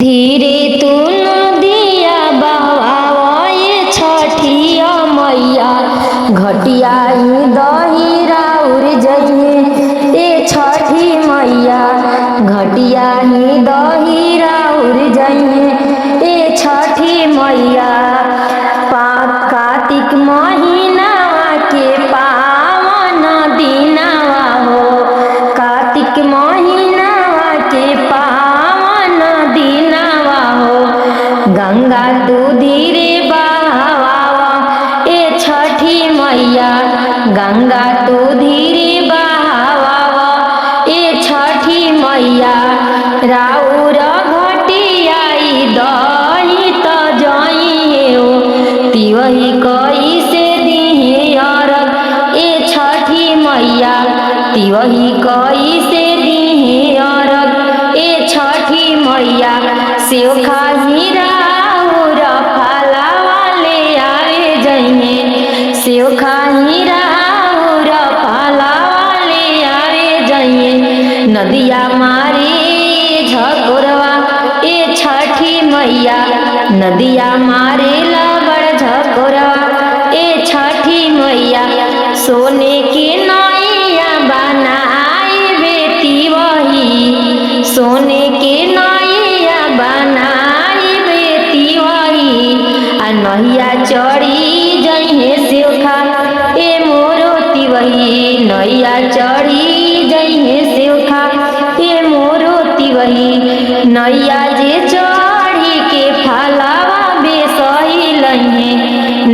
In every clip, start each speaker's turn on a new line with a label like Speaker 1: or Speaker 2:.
Speaker 1: धीरे तू नदिया बहवाए छठिया मैया, घटिया ही दहिरा उड़ जइहे ए छठी मैया, घटिया ही दहिरा उड़ जइहे ए छठी मैया। कार्तिक महीनावा के पावन दिनावा हो, कार्तिक महीनावा के पावन दिनावा हो, गंगा तू धीरे बहावा ए छठी मैया, गंगा तू धीरे बहावा ए छठी मैया। राउर घटियाई दही त जइहे हो, तिवही कैसे दिहे अरग ए छठी मैया, तिवही कैसे दिहे अरग ए छठी मैया। सेवखा राउर फलावा ले आवे जइहे, सेवखा राउर फलावा ले आवे जइहे। नदिया मारे झकोरवा ए छठी मैया, नदिया मारे लबड़ झकोरवा ए छठी मैया। सोने के नैया बनाई बेटी वही, सोने के नैया बनाई बेटी वही। आ नैया चढ़ी जइहे सेवखा ए मोरो तिवही, नैया चढ़ी जइहे सेवखा ए मोरो तिवही। नैया जे चढ़ी के फलावा बेसही लइहे,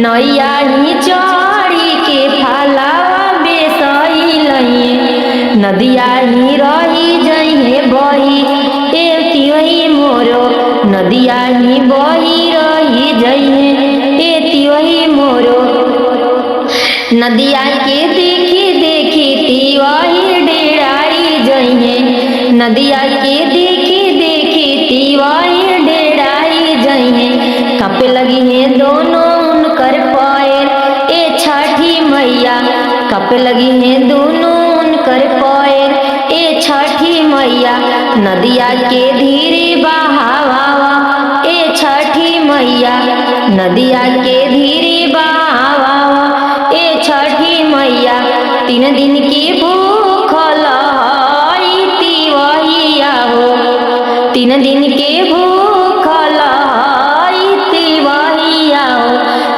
Speaker 1: नैया ही चढ़ी के फलावा बेसही लइहे। नदिया ही रही जइहे बही ए तिवही मोरो, नदिया ही बही रही जइहे ए तिवही मोरो। नदिया के देखी देखी तिवही डेराई जइहे, नदिया के देखी देखी तिवही डेराई जइहे। कांपे लगी है दोनों उनकर पैर ए छठी मैया, कांपे लगी है दोनों उनकर पैर ए छठी मैया। नदिया के धीरे बहावा ए छठी मैया, नदिया के धीरे बहावा ए छठी मैया। 3 दिन की भूखल हई तिवहिया हो, 3 दिन के भूखल हई तिवहिया हो।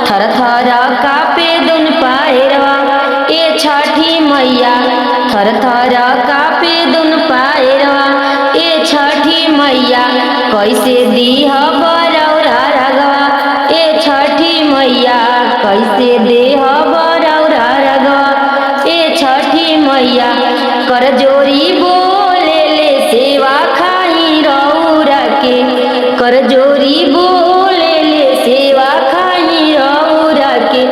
Speaker 1: थर थर कापे दुन पैरवा ए छठी मैया, थर थर कापे दुन पैरवा ए छठी मैया। कैसे दीह बरौरा रगवा ए छठी मैया, कैसे देह बरौरा रगवा ए छठी मैया। कर जोरी बोले ले सेवा खाई रौरा के, कर जोरी बोले ले सेवा खाई रौरा के।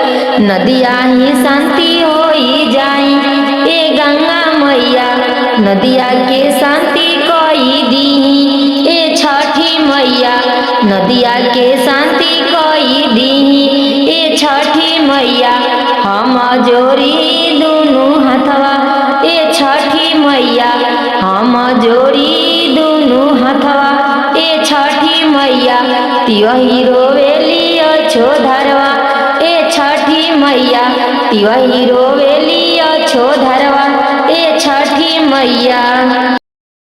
Speaker 1: नदिया ही शांति होई जाई ए गंगा मैया, नदिया के शांति कई दीही ए छठी मैया, नदिया के शांति कई दीही ए छठी मैया। हम जोरी दोनों हथवा ए छठी मैया, हम जोरी दोनों हथवा ए छठी मैया। तिवही रोवेली अछोधरवा ए छठी मैया, तिवही रोवेली अछोधरवा ए छठी मैया।